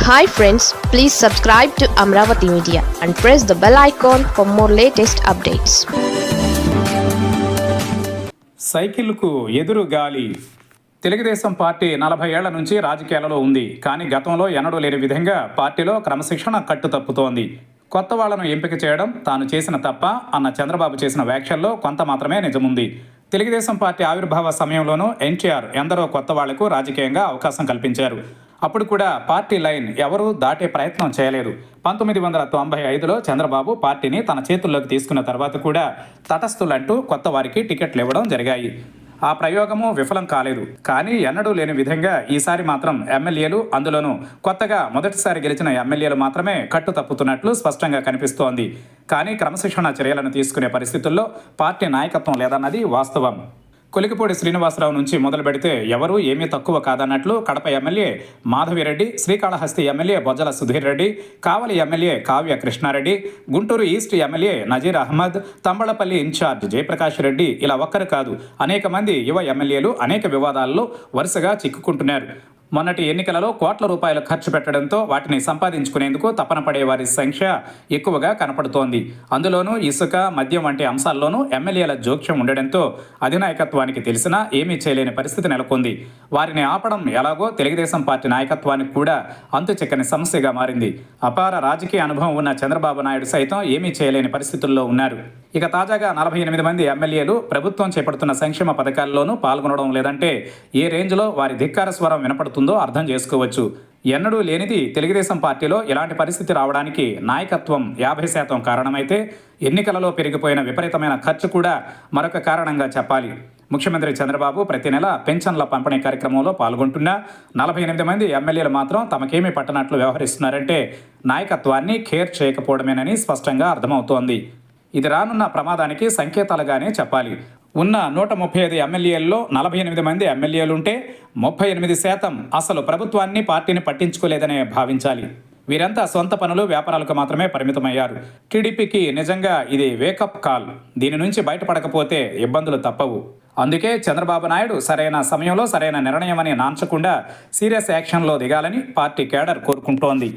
Hi friends, please subscribe to Amravati Media and press the bell icon for more latest updates. సైకిల్కు ఎదురు గాలి. Telugu Desam party 40 ఏళ్ల నుంచి రాజకీయాలలో ఉంది. కానీ గతంలో ఎన్నడూ లేని విధంగా పార్టీలో క్రమశిక్షణ కట్టు తప్పుతోంది. కొత్త వాళ్లను ఎంపిక చేయడం తాను చేసిన తప్ప అన్న చంద్రబాబు చేసిన వ్యాఖ్యల్లో కొంత మాత్రమే నిజముంది. తెలుగుదేశం పార్టీ ఆవిర్భావ సమయంలోనూ ఎన్టీఆర్ ఎందరో కొత్త వాళ్లకు రాజకీయంగా అవకాశం కల్పించారు. అప్పుడు కూడా పార్టీ లైన్ ఎవరూ దాటే ప్రయత్నం చేయలేదు. 1995లో చంద్రబాబు పార్టీని తన చేతుల్లోకి తీసుకున్న తర్వాత కూడా తటస్థులంటూ కొత్త వారికి టికెట్లు ఇవ్వడం జరిగాయి. ఆ ప్రయోగము విఫలం కాలేదు. కానీ ఎన్నడూ లేని విధంగా ఈసారి మాత్రం ఎమ్మెల్యేలు, అందులోనూ కొత్తగా మొదటిసారి గెలిచిన ఎమ్మెల్యేలు మాత్రమే కట్టు తప్పుతున్నట్లు స్పష్టంగా కనిపిస్తోంది. కానీ క్రమశిక్షణ చర్యలను తీసుకునే పరిస్థితుల్లో పార్టీ నాయకత్వం లేదన్నది వాస్తవం. కొలికిపూడి శ్రీనివాసరావు నుంచి మొదలు పెడితే ఎవరూ ఏమీ తక్కువ కాదన్నట్లు Kadapa MLA Madhavi Reddy, Srikalahasti MLA Bojjala Sudheer Reddy, Kavali MLA Kavya Krishna Reddy, Guntur east MLA Nazeer Ahmed, Thamballapalle incharge Jayaprakash Reddy, ఇలా ఒక్కరు కాదు అనేక మంది యువ ఎమ్మెల్యేలు అనేక వివాదాల్లో వరుసగా చిక్కుకుంటున్నారు. మొన్నటి ఎన్నికలలో కోట్ల రూపాయలు ఖర్చు పెట్టడంతో వాటిని సంపాదించుకునేందుకు తపన పడే వారి సంఖ్య ఎక్కువగా కనపడుతోంది. అందులోనూ ఇసుక, మద్యం వంటి అంశాల్లోనూ ఎమ్మెల్యేల జోక్యం ఉండడంతో అధినాయకత్వానికి తెలిసినా ఏమీ చేయలేని పరిస్థితి నెలకొంది. వారిని ఆపడం ఎలాగో తెలుగుదేశం పార్టీ నాయకత్వానికి కూడా అంతు చిక్కని సమస్యగా మారింది. అపార రాజకీయ అనుభవం ఉన్న చంద్రబాబు నాయుడు సైతం ఏమీ చేయలేని పరిస్థితుల్లో ఉన్నారు. ఇక తాజాగా 48 మంది ఎమ్మెల్యేలు ప్రభుత్వం చేపడుతున్న సంక్షేమ పథకాల్లోనూ పాల్గొనడం లేదంటే ఏ రేంజ్లో వారి ధిక్కార స్వరం వినపడుతుందో అర్థం చేసుకోవచ్చు. ఎన్నడూ లేనిది తెలుగుదేశం పార్టీలో ఇలాంటి పరిస్థితి రావడానికి నాయకత్వం 50% కారణమైతే ఎన్నికలలో పెరిగిపోయిన విపరీతమైన ఖర్చు కూడా మరొక కారణంగా చెప్పాలి. ముఖ్యమంత్రి చంద్రబాబు ప్రతి నెల పెన్షన్ల పంపిణీ కార్యక్రమంలో పాల్గొంటున్నా 48 మంది ఎమ్మెల్యేలు మాత్రం తమకేమీ పట్టనట్లు వ్యవహరిస్తున్నారంటే నాయకత్వాన్ని కేర్ చేయకపోవడమేనని స్పష్టంగా అర్థమవుతోంది. ఇది రానున్న ప్రమాదానికి సంకేతాలుగానే చెప్పాలి. ఉన్న 135 ఎమ్మెల్యేల్లో 48 మంది ఎమ్మెల్యేలుంటే 38% అసలు ప్రభుత్వాన్ని, పార్టీని పట్టించుకోలేదనే భావించాలి. వీరంతా సొంత పనులు, వ్యాపారాలకు మాత్రమే పరిమితమయ్యారు. టీడీపీకి నిజంగా ఇది వేకప్ కాల్. దీని నుంచి బయటపడకపోతే ఇబ్బందులు తప్పవు. అందుకే చంద్రబాబు నాయుడు సరైన సమయంలో సరైన నిర్ణయం అని నాంచకుండా సీరియస్ యాక్షన్లో దిగాలని పార్టీ కేడర్ కోరుకుంటోంది.